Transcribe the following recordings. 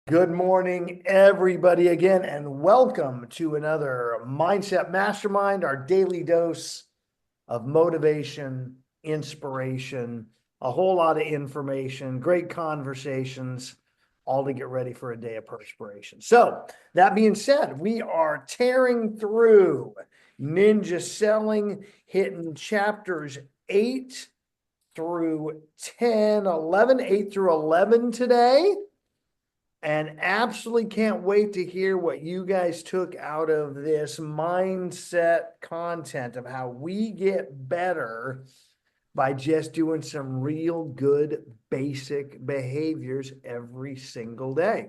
Good morning, everybody, again, and welcome to another Mindset Mastermind, our daily dose of motivation, inspiration, a whole lot of information, great conversations, all to get ready for a day of perspiration. So, that being said, we are tearing through Ninja Selling, hitting chapters 8 through 10, 11, 8 through 11 today. And absolutely can't wait to hear what you guys took out of this mindset content of how we get better by just doing some real good basic behaviors every single day.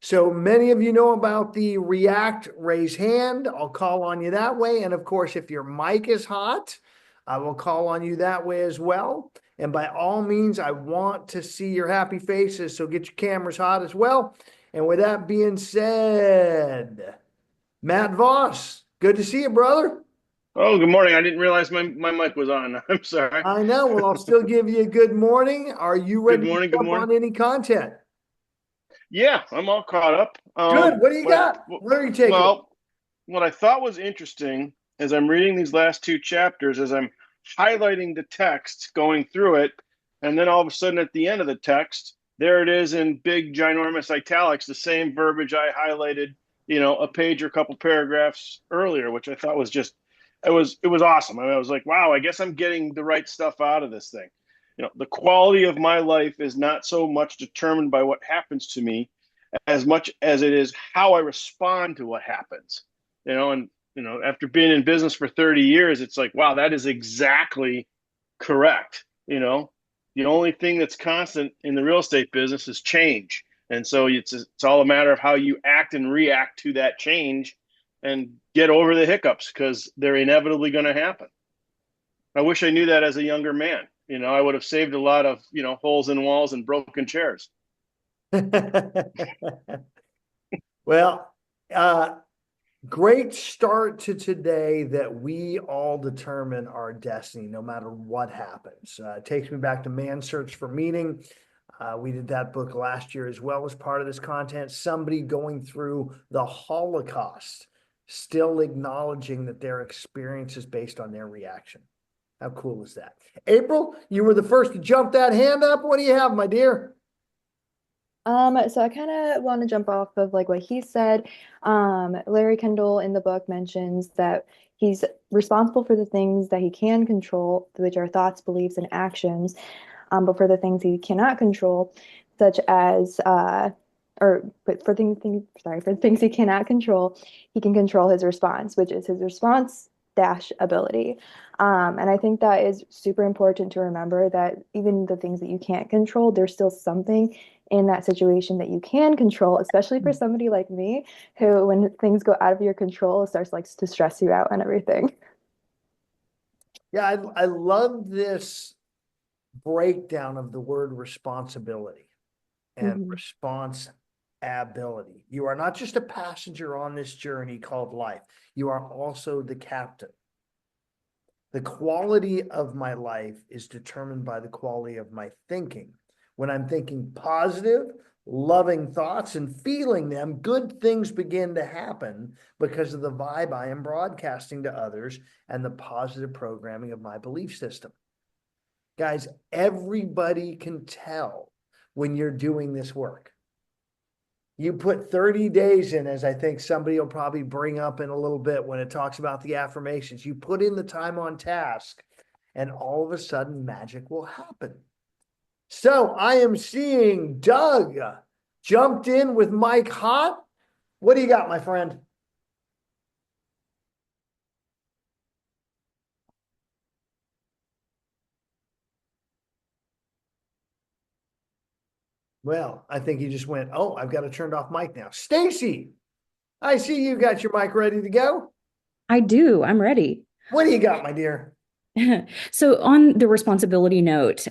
So many of you know about the React raise hand. I'll call on you that way. And of course, if your mic is hot, I will call on you that way as well. And by all means, I want to see your happy faces. So get your cameras hot as well. And with that being said, Matt Voss, good to see you, brother. Oh, good morning. I didn't realize my mic was on. I'm sorry. I know. Well, I'll still give you a good morning. Are you Good ready to morning. Good jump morning. on any content? Yeah, I'm all caught up. Good. What do you got? Where are you taking it? Well, what I thought was interesting as I'm reading these last two chapters, as I'm highlighting the text, going through it, and then all of a sudden at the end of the text, there it is in big, ginormous italics, the same verbiage I highlighted, a page or a couple paragraphs earlier, which I thought was just, it was awesome. I was like, wow, I guess I'm getting the right stuff out of this thing. The quality of my life is not so much determined by what happens to me as much as it is how I respond to what happens. And after being in business for 30 years, it's like, wow, that is exactly correct. The only thing that's constant in the real estate business is change. And so it's all a matter of how you act and react to that change and get over the hiccups because they're inevitably going to happen. I wish I knew that as a younger man. I would have saved a lot of, holes in walls and broken chairs. Well, uh, great start to today that we all determine our destiny no matter what happens. It takes me back to Man's Search for Meaning. We did that book last year as well as part of this content. Somebody going through the Holocaust, still acknowledging that their experience is based on their reaction. How cool is that? April, you were the first to jump that hand up. What do you have, my dear? So I kind of want to jump off of like what he said. Larry Kendall in the book mentions that he's responsible for the things that he can control, which are thoughts, beliefs, and actions. But for the things he cannot control, such as but for sorry, for the things he cannot control, he can control his response, which is his response dash ability. And I think that is super important to remember that even the things that you can't control, there's still something in that situation that you can control, especially for somebody like me, who when things go out of your control, it starts like to stress you out and everything. Yeah, I love this breakdown of the word responsibility and Mhm. responsibility. You are not just a passenger on this journey called life, you are also the captain. The quality of my life is determined by the quality of my thinking. When I'm thinking positive, loving thoughts and feeling them, good things begin to happen because of the vibe I am broadcasting to others and the positive programming of my belief system. Guys, everybody can tell when you're doing this work. You put 30 days in, as I think somebody will probably bring up in a little bit when it talks about the affirmations. You put in the time on task, and all of a sudden, magic will happen. So I am seeing Doug jumped in with Mike Hot. What do you got, my friend? Well, I think he just went, oh, I've got a turned off mic now. Stacy, I see you got your mic ready to go. I do. I'm ready. What do you got, my dear? So, on the responsibility note,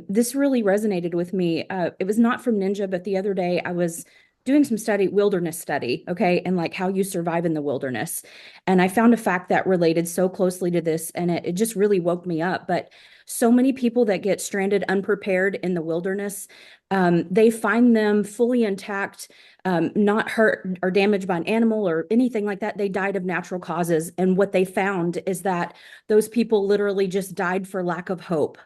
this really resonated with me. It was not from Ninja, but the other day I was doing some wilderness study, okay, and like how you survive in the wilderness. And I found a fact that related so closely to this, and it just really woke me up. But So many people that get stranded unprepared in the wilderness, they find them fully intact, not hurt or damaged by an animal or anything like that. They died of natural causes. And what they found is that those people literally just died for lack of hope.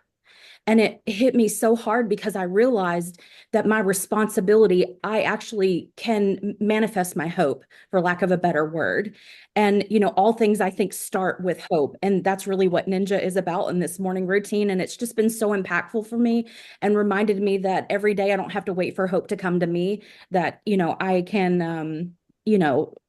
And it hit me so hard because I realized that my responsibility, I actually can manifest my hope, for lack of a better word. And, all things I think start with hope. And that's really what Ninja is about in this morning routine. And it's just been so impactful for me and reminded me that every day I don't have to wait for hope to come to me, that, I can,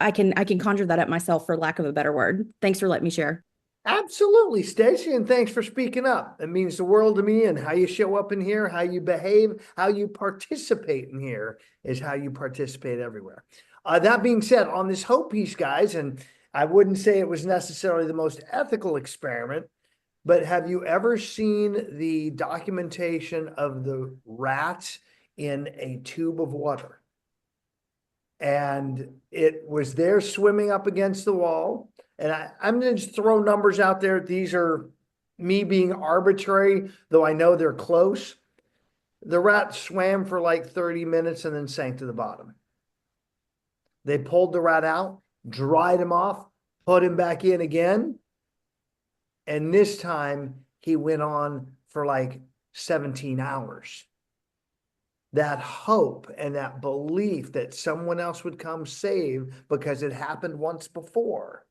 I can conjure that up myself, for lack of a better word. Thanks for letting me share. Absolutely, Stacy, and thanks for speaking up. It means the world to me, and how you show up in here, how you behave, how you participate in here is how you participate everywhere. That being said, on this hope piece, guys, and I wouldn't say it was necessarily the most ethical experiment, but have you ever seen the documentation of the rats in a tube of water? And it was there swimming up against the wall. And I'm going to just throw numbers out there. These are me being arbitrary, though I know they're close. The rat swam for like 30 minutes and then sank to the bottom. They pulled the rat out, dried him off, put him back in again. And this time he went on for like 17 hours. That hope and that belief that someone else would come save because it happened once before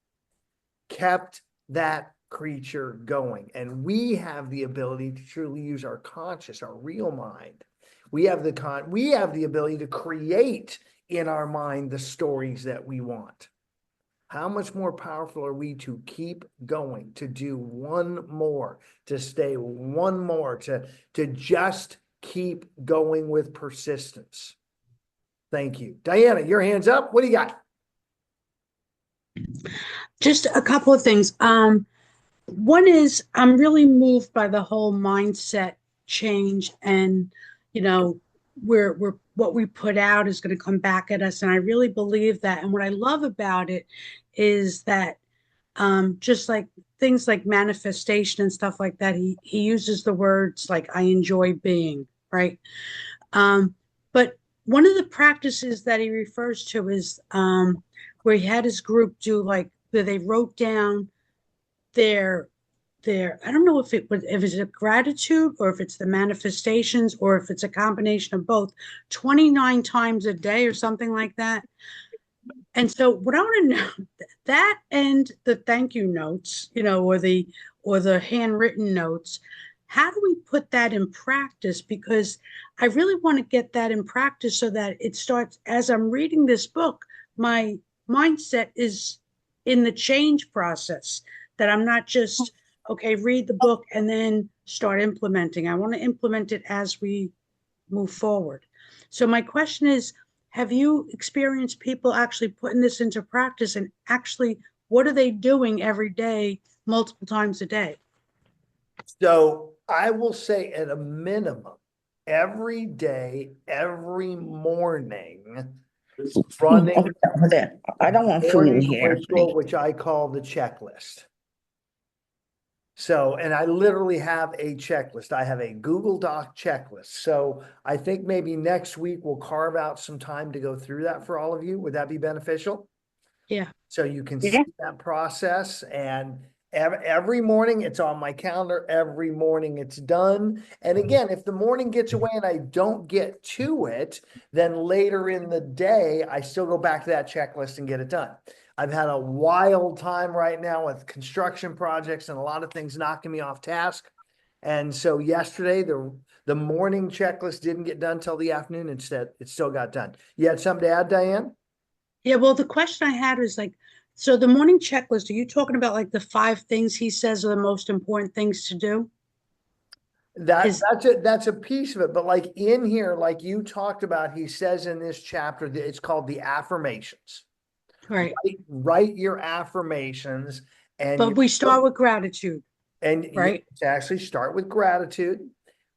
kept that creature going. And we have the ability to truly use our conscious, our real mind. We have the ability to create in our mind the stories that we want. How much more powerful are we to keep going, to do one more, to stay one more, to just keep going with persistence? Thank you. Diana, your hand's up. What do you got? Just a couple of things. One is I'm really moved by the whole mindset change, and we're what we put out is going to come back at us, and I really believe that. And what I love about it is that just like things like manifestation and stuff like that, he uses the words like I enjoy being, right? But one of the practices that he refers to is where he had his group do like where they wrote down their I don't know if it's a gratitude or if it's the manifestations or if it's a combination of both, 29 times a day or something like that. And so what I want to know, that and the thank you notes, or the handwritten notes, how do we put that in practice? Because I really want to get that in practice so that it starts, as I'm reading this book, my mindset is in the change process, that I'm not just, okay, read the book and then start implementing. I want to implement it as we move forward. So my question is, have you experienced people actually putting this into practice, and actually what are they doing every day, multiple times a day? So I will say at a minimum, every day, every morning, running Over there. I don't want food in morning here. ritual, which I call the checklist. So, and I literally have a checklist. I have a Google Doc checklist. So I think maybe next week we'll carve out some time to go through that for all of you. Would that be beneficial? Yeah. So you can Yeah. see that process, and every morning it's on my calendar. Every morning it's done. And again, if the morning gets away and I don't get to it, then later in the day, I still go back to that checklist and get it done. I've had a wild time right now with construction projects and a lot of things knocking me off task. And so yesterday, the morning checklist didn't get done till the afternoon. Instead, it still got done. You had something to add, Diane? Yeah, well, the question I had was like, so the morning checklist, are you talking about like the 5 things he says are the most important things to do? That's a piece of it. But like in here, like you talked about, he says in this chapter that it's called the affirmations. Right. Write your affirmations, and But we start with gratitude, right? to actually start with gratitude.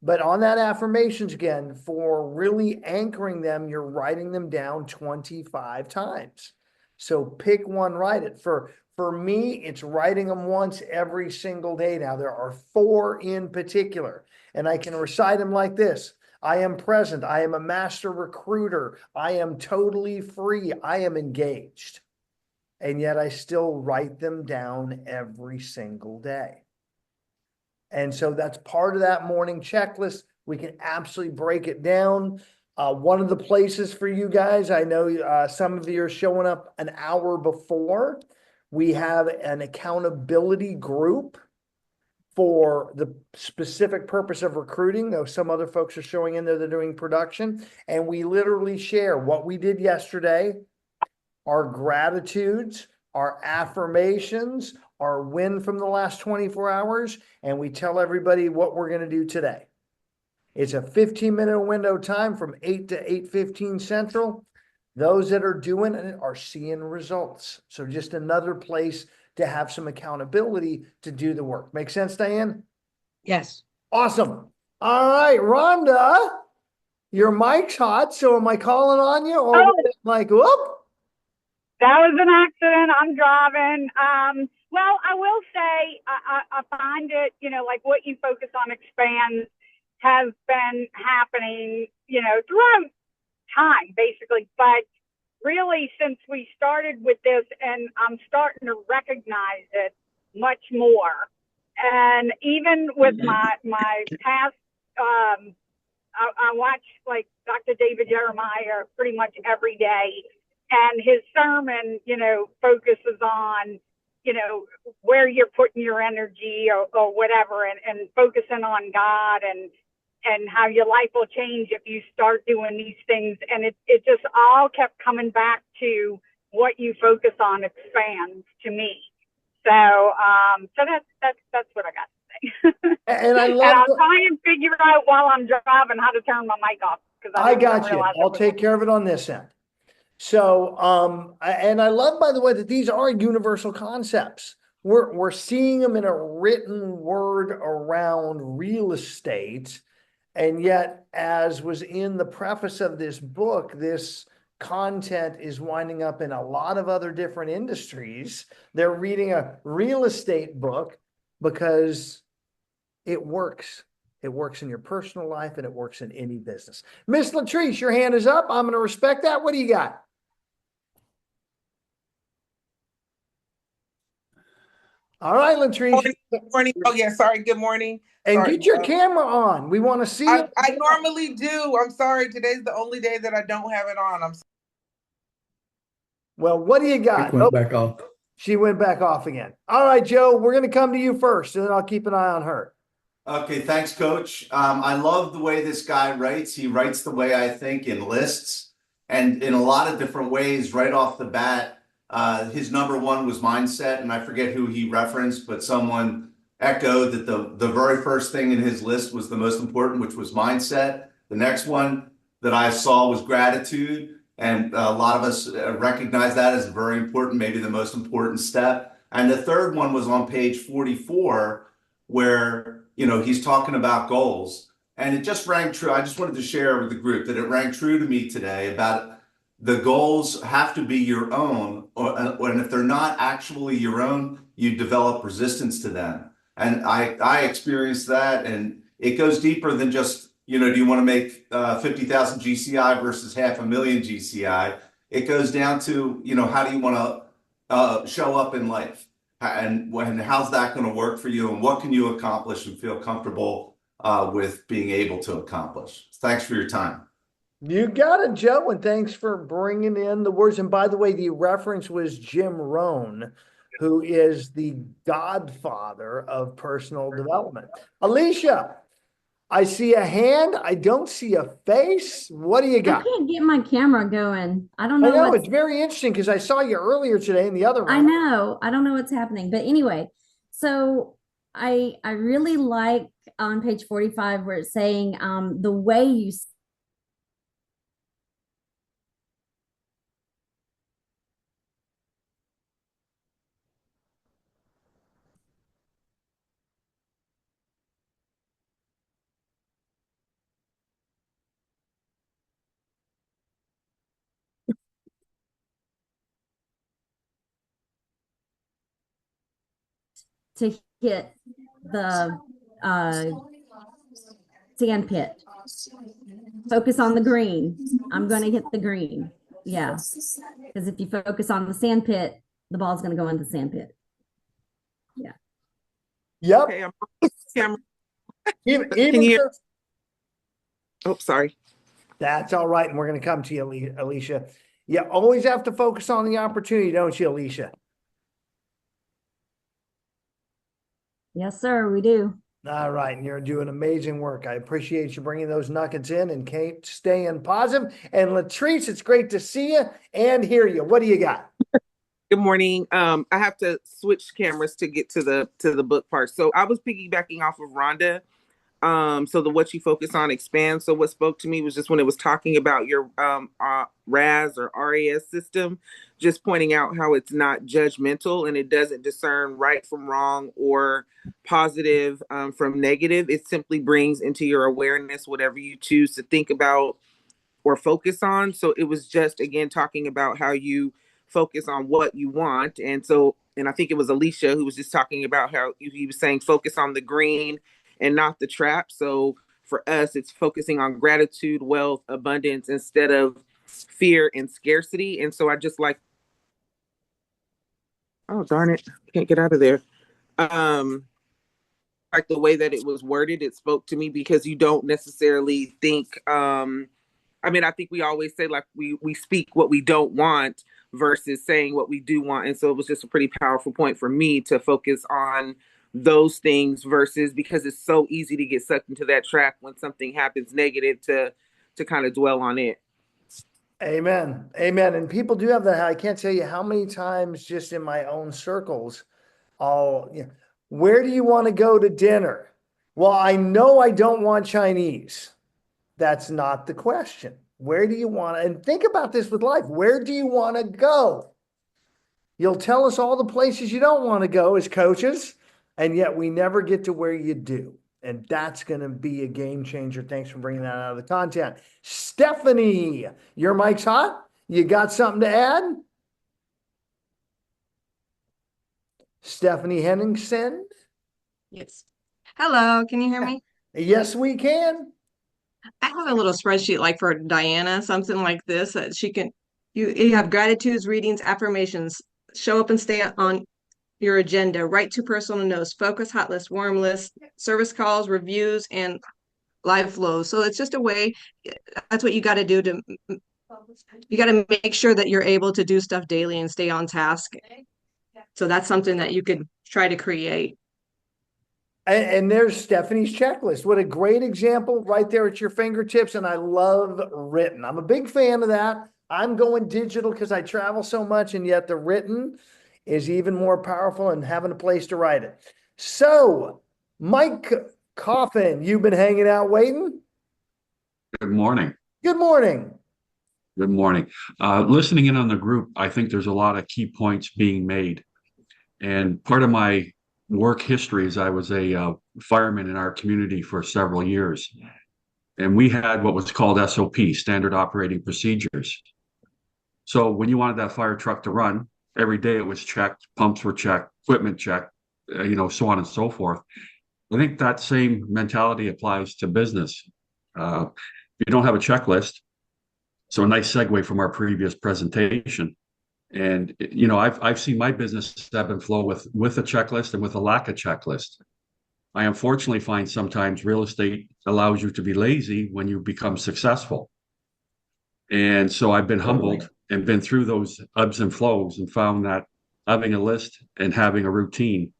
But on that affirmations again, for really anchoring them, you're writing them down 25 times. So pick one, write it. For For me, it's writing them once every single day. Now, there are 4 in particular, and I can recite them like this. I am present. I am a master recruiter. I am totally free. I am engaged. And yet I still write them down every single day. And so that's part of that morning checklist. We can absolutely break it down. One of the places for you guys, I know some of you are showing up an hour before. We have an accountability group for the specific purpose of recruiting, though some other folks are showing in there, they're doing production. And we literally share what we did yesterday, our gratitudes, our affirmations, our win from the last 24 hours, and we tell everybody what we're going to do today. It's a 15-minute window time from 8 to 8:15 Central. Those that are doing it are seeing results. So just another place to have some accountability to do the work. Make sense, Diane? Yes. Awesome. All right, Rhonda, your mic's hot. So am I calling on you or like, whoop? That was an accident. I'm driving. Well, I will say I find it, like what you focus on expands has been happening, throughout time, basically. But really, since we started with this, and I'm starting to recognize it much more. And even with my past, I watch like Dr. David Jeremiah pretty much every day. And his sermon, focuses on, where you're putting your energy or whatever, and focusing on God and how your life will change if you start doing these things. And it just all kept coming back to what you focus on expands to me. So that's what I got to say. And I love. And I'll try and figure out while I'm driving how to turn my mic off, because I got you. I'll take care of it on this end. So, and I love, by the way, that these are universal concepts. We're seeing them in a written word around real estate. And yet, as was in the preface of this book, this content is winding up in a lot of other different industries. They're reading a real estate book because it works. It works in your personal life and it works in any business. Miss Latrice, your hand is up. I'm going to respect that. What do you got? All right, Latrice. Good morning. Oh, yeah. Sorry. Good morning. And Sorry. get your camera on. We want to see it. I normally do. I'm sorry. Today's the only day that I don't have it on. I'm sorry. Well, what do you got? Went back off. She went back off again. All right, Joe, we're going to come to you first, and then I'll keep an eye on her. Okay, thanks, Coach. I love the way this guy writes. He writes the way I think in lists and in a lot of different ways right off the bat. His number one was mindset, and I forget who he referenced, but someone echoed that the very first thing in his list was the most important, which was mindset. The next one that I saw was gratitude, and a lot of us recognize that as very important, maybe the most important step. And the third one was on page 44, where he's talking about goals, and it just rang true. I just wanted to share with the group that it rang true to me today about the goals have to be your own, and if they're not actually your own, you develop resistance to them. And I experienced that, and it goes deeper than just, do you want to make 50,000 GCI versus 500,000 GCI? It goes down to, how do you want to show up in life? And how's that going to work for you? And what can you accomplish and feel comfortable with being able to accomplish? Thanks for your time. You got it, Joe, and thanks for bringing in the words. And by the way, the reference was Jim Rohn, who is the godfather of personal development. Alicia, I see a hand. I don't see a face. What do you got? I can't get my camera going. I don't know. I know, it's very interesting because I saw you earlier today in the other room. I know. I don't know what's happening. But anyway, so I really like on page 45 where it's saying the way you to hit the sand pit. Focus on the green. I'm going to hit the green. Yeah. Because if you focus on the sand pit, the ball's going to go in the sand pit. Yeah. Yep. Okay, I'm on camera. Even, Can you? so- Oh, sorry. That's all right. And we're going to come to you, Alicia. You always have to focus on the opportunity, don't you, Alicia? Yes, sir. We do. All right. And you're doing amazing work. I appreciate you bringing those nuggets in and Kate staying positive. And Latrice, it's great to see you and hear you. What do you got? Good morning. I have to switch cameras to get to the book part. So I was piggybacking off of Rhonda. So the what you focus on expands. So what spoke to me was just when it was talking about your RAS or RAS system, just pointing out how it's not judgmental and it doesn't discern right from wrong or positive from negative. It simply brings into your awareness whatever you choose to think about or focus on. So it was just, again, talking about how you focus on what you want. And I think it was Alicia who was just talking about how he was saying focus on the green and not the trap. So for us, it's focusing on gratitude, wealth, abundance instead of fear and scarcity. And so I just oh, darn it, can't get out of there. Like the way that it was worded, it spoke to me because you don't necessarily think, I think we always say like we speak what we don't want versus saying what we do want. And so it was just a pretty powerful point for me to focus on those things versus because it's so easy to get sucked into that trap when something happens negative to kind of dwell on it. Amen. Amen. And people do have that. I can't tell you how many times just in my own circles, where do you want to go to dinner? Well, I know I don't want Chinese. That's not the question. Where do you want to, and think about this with life. Where do you want to go? You'll tell us all the places you don't want to go as coaches, and yet we never get to where you do. And that's going to be a game changer. Thanks for bringing that out of the content. Stephanie, your mic's hot. You got something to add? Stephanie Henningsen? Yes. Hello, can you hear me? Yes, we can. I have a little spreadsheet like for Diana, something like this that she can, you have gratitudes, readings, affirmations, show up and stay on your agenda, write to personal notes, focus, hot list, warm list, service calls, reviews, and live flows. So it's just a way, that's what you got to do you got to make sure that you're able to do stuff daily and stay on task. So that's something that you could try to create. And there's Stephanie's checklist. What a great example right there at your fingertips. And I love written. I'm a big fan of that. I'm going digital because I travel so much, and yet the written is even more powerful and having a place to write it. So, Mike Coffin, you've been hanging out waiting? Good morning. Good morning. Good morning. Listening in on the group, I think there's a lot of key points being made. And part of my work history is I was a fireman in our community for several years. And we had what was called SOP, Standard Operating Procedures. So when you wanted that fire truck to run, every day it was checked, pumps were checked, equipment checked, so on and so forth. I think that same mentality applies to business. You don't have a checklist. So a nice segue from our previous presentation. And, I've seen my business ebb and flow with a checklist and with a lack of checklist. I unfortunately find sometimes real estate allows you to be lazy when you become successful. And so I've been humbled and been through those ebbs and flows and found that having a list and having a routine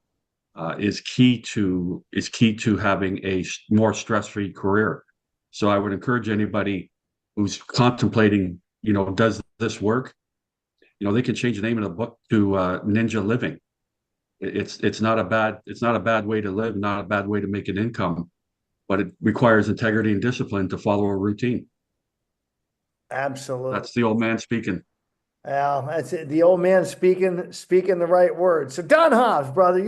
is key to having a more stress-free career. So I would encourage anybody who's contemplating, does this work? They can change the name of the book to Ninja Living. It's not a bad way to live, not a bad way to make an income, but it requires integrity and discipline to follow a routine. Absolutely. That's the old man speaking. Well, that's it. The old man speaking the right words. So Don Hobbs, brother,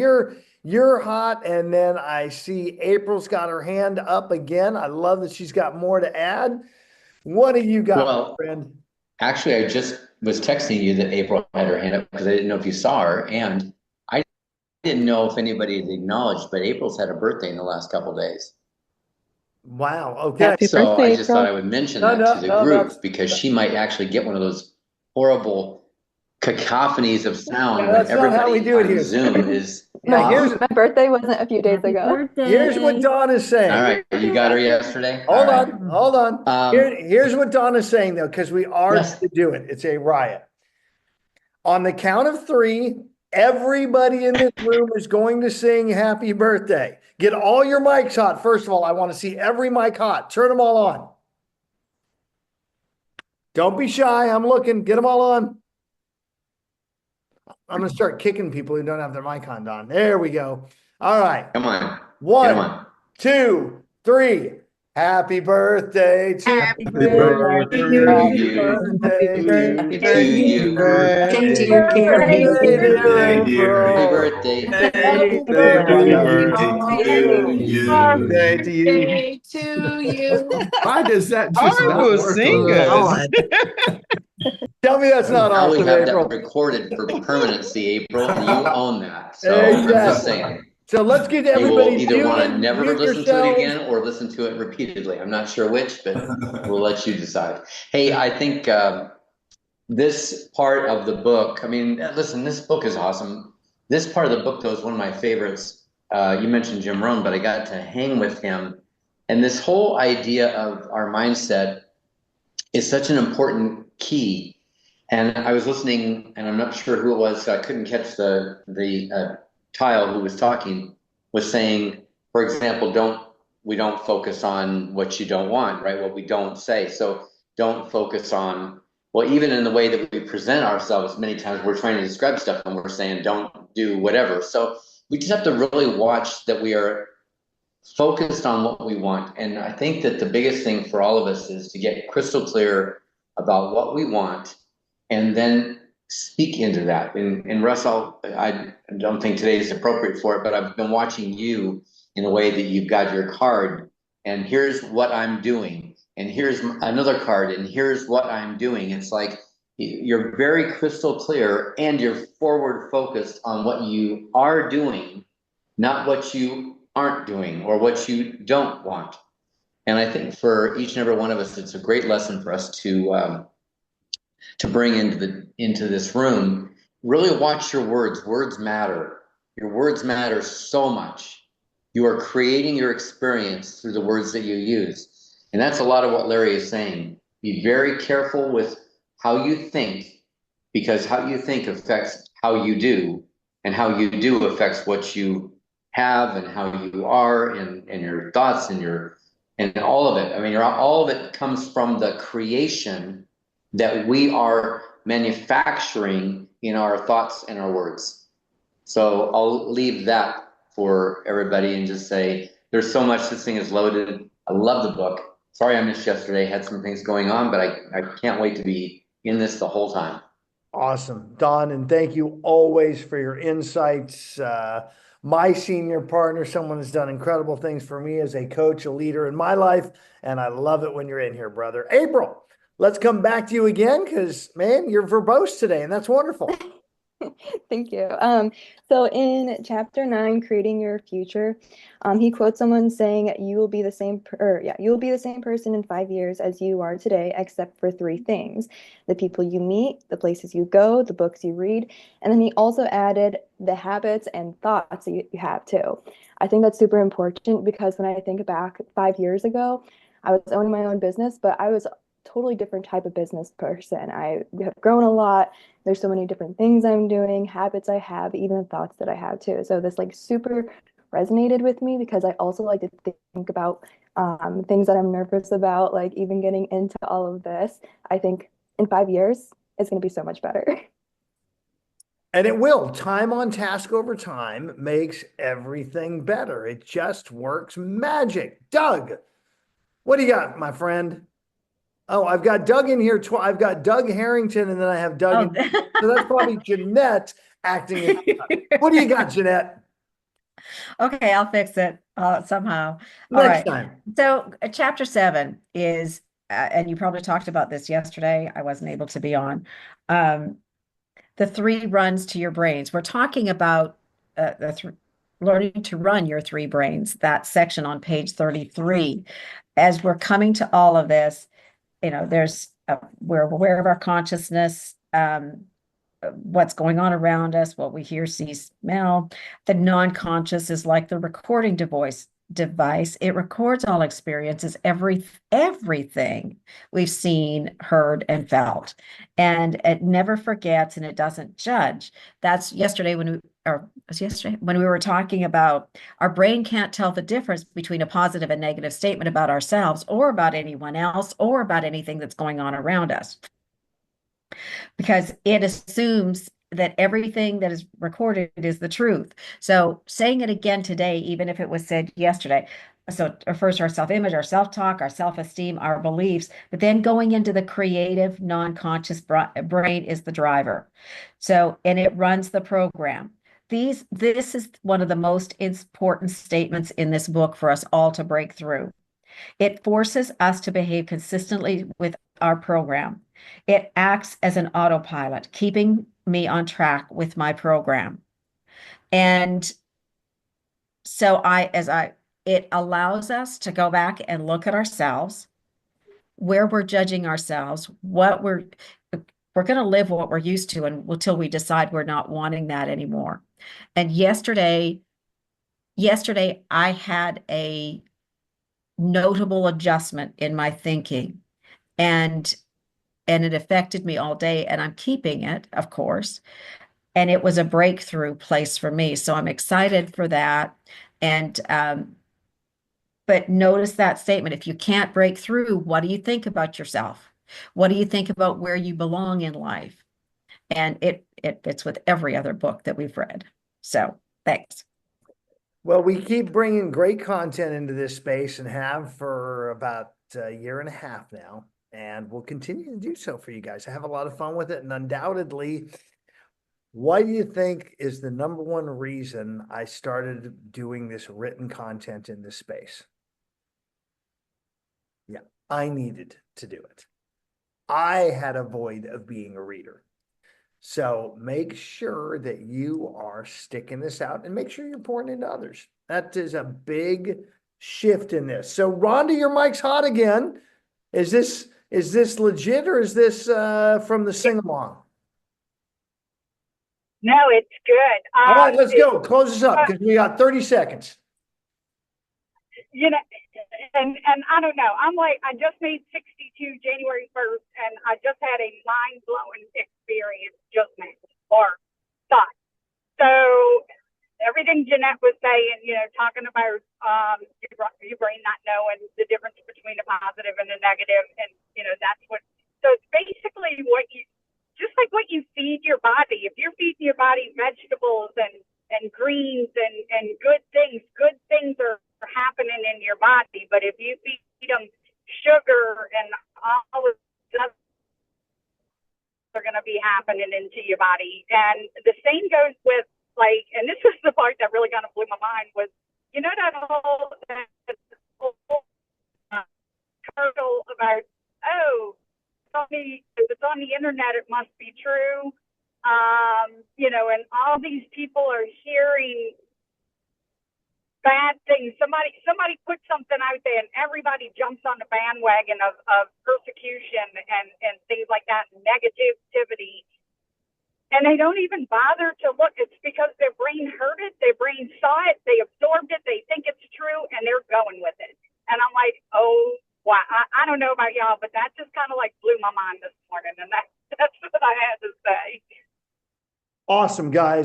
you're hot. And then I see April's got her hand up again. I love that she's got more to add. What do you got, Well, friend? actually, I just was texting you that April had her hand up because I didn't know if you saw her. And I didn't know if anybody had acknowledged, but April's had a birthday in the last couple days. Wow. Okay. Happy So birthday, I just thought I April. would mention No, that no, to the no, group that's- because she might actually get one of those horrible cacophonies of sound Yeah, when that's not how we everybody do it on here. Zoom is Yeah, here's off. My birthday wasn't a few days Happy ago. birthday. here's what Dawn is saying. All right, you got her yesterday? Hold All right. on, hold on. Here's what Dawn is saying though, because we are Yes. to do it. It's a riot. On the count of 3, everybody in this room is going to sing happy birthday. Get all your mics hot. First of all, I want to see every mic hot. Turn them all on. Don't be shy. I'm looking. Get them all on. I'm going to start kicking people who don't have their mic on, Don. There we go. All right. Come on. Get 'em 1, on. 2, 3. Happy birthday to Happy you. birthday to Happy you. birthday To you. Birthday, Happy dear Carrie. birthday, dear dear. Happy April. birthday. Happy Happy birthday birthday to to you. you. Birthday to you. to you. Why does that I just not was work? singing. Lord. Tell me that's not Now we awesome, have April. that recorded for permanency, April, and you own that. So I'm just Exactly. saying. So let's get You will everybody either want to muted, never mute listen to it yourselves. again or listen to it repeatedly. I'm not sure which, but we'll let you decide. Hey, I think this part of the book, I mean, listen, this book is awesome. This part of the book, though, is one of my favorites. You mentioned Jim Rohn, but I got to hang with him. And this whole idea of our mindset is such an important key. And I was listening, and I'm not sure who it was, so I couldn't catch the Kyle who was talking, was saying, for example, we don't focus on what you don't want, right? What we don't say. So don't focus on, well, even in the way that we present ourselves, many times we're trying to describe stuff and we're saying don't do whatever. So we just have to really watch that we are focused on what we want. And I think that the biggest thing for all of us is to get crystal clear about what we want and then speak into that. And Russell, I don't think today is appropriate for it, but I've been watching you in a way that you've got your card and here's what I'm doing. And here's another card and here's what I'm doing. It's like you're very crystal clear and you're forward focused on what you are doing, not what you aren't doing or what you don't want. And I think for each and every one of us, it's a great lesson for us to bring into this room. Really watch your words. Words matter. Your words matter so much. You are creating your experience through the words that you use. And that's a lot of what Larry is saying. Be very careful with how you think, because how you think affects how you do, and how you do affects what you have and how you are and your thoughts and all of it. I mean, all of it comes from the creation that we are manufacturing in our thoughts and our words. So I'll leave that for everybody and just say, there's so much. This thing is loaded. I love the book. Sorry I missed yesterday. Had some things going on, but I can't wait to be in this the whole time. Awesome, Don, and thank you always for your insights. My senior partner, someone has done incredible things for me as a coach, a leader in my life, and I love it when you're in here, brother. April, let's come back to you again because, man, you're verbose today, and that's wonderful. Thank you. So in chapter 9, creating your future, he quotes someone saying, "You will be the same, you will be the same person in 5 years as you are today, except for 3 things: the people you meet, the places you go, the books you read." And then he also added the habits and thoughts that you have too. I think that's super important because when I think back 5 years ago, I was owning my own business, but I was a totally different type of business person. I have grown a lot. There's so many different things I'm doing, habits I have, even the thoughts that I have too. So this like super resonated with me because I also like to think about things that I'm nervous about, like even getting into all of this. I think in 5 years, it's going to be so much better. And it will. Time on task over time makes everything better. It just works magic. Doug, what do you got, my friend? Oh, I've got Doug in here. I've got Doug Harrington, and then I have Doug. So that's probably Jeanette acting as What do you got, Jeanette? Okay, I'll fix it somehow. All Next right. time. So chapter 7 is, and you probably talked about this yesterday. I wasn't able to be on. The 3 runs to your brains. We're talking about learning to run your three brains, that section on page 33. As we're coming to all of this, we're aware of our consciousness, what's going on around us, what we hear, see, smell. The non-conscious is like the recording device. It records all experiences, everything we've seen, heard, and felt. And it never forgets and it doesn't judge. That's yesterday when we were talking about our brain can't tell the difference between a positive and negative statement about ourselves or about anyone else or about anything that's going on around us, because it assumes that everything that is recorded is the truth. So saying it again today, even if it was said yesterday, so it refers to our self-image, our self-talk, our self-esteem, our beliefs, but then going into the creative, non-conscious brain is the driver. So, and it runs the program. This is one of the most important statements in this book for us all to break through. It forces us to behave consistently with our program. It acts as an autopilot, keeping me on track with my program. And so it allows us to go back and look at ourselves, where we're judging ourselves, what we're going to live what we're used to until we decide we're not wanting that anymore. And yesterday I had a notable adjustment in my thinking, and it affected me all day, and I'm keeping it, of course. And it was a breakthrough place for me. So I'm excited for that. And, but notice that statement. If you can't break through, what do you think about yourself? What do you think about where you belong in life? And it fits with every other book that we've read. So thanks. Well, we keep bringing great content into this space and have for about a year and a half now, and we'll continue to do so for you guys. I have a lot of fun with it, and undoubtedly, what do you think is the number one reason I started doing this written content in this space? Yeah, I needed to do it. I had a void of being a reader. So make sure that you are sticking this out and make sure you're pouring into others. That is a big shift in this. So Rhonda, your mic's hot again. Is this legit, or is this from the sing-along? No, it's good. All right, let's go. Close this up because we got 30 seconds. You know, and I don't know. I'm like, I just made 62 January 1st, and I just had a mind-blowing experience just now, or thought. So everything Jeanette was saying, talking about your brain not knowing the difference between a positive and a negative, and that's what. So it's basically just like what you feed your body. If you're feeding your body vegetables and greens and good things are happening in your body. But if you feed them sugar and all of that, are going to be happening into your body. And the same goes with, like, and this is the part that really kind of blew my mind, was that whole commercial about, oh, if it's on the internet, it must be true. And all these people are hearing bad things. Somebody put something out there, and everybody jumps on the bandwagon of persecution and things like that, negativity. And they don't even bother to look. It's because their brain heard it, their brain saw it, they absorbed it, they think it's true, and they're going with it. And I'm like, oh, wow. I don't know about y'all, but that just kind of like blew my mind this morning. And that's what I had to say. Awesome, guys.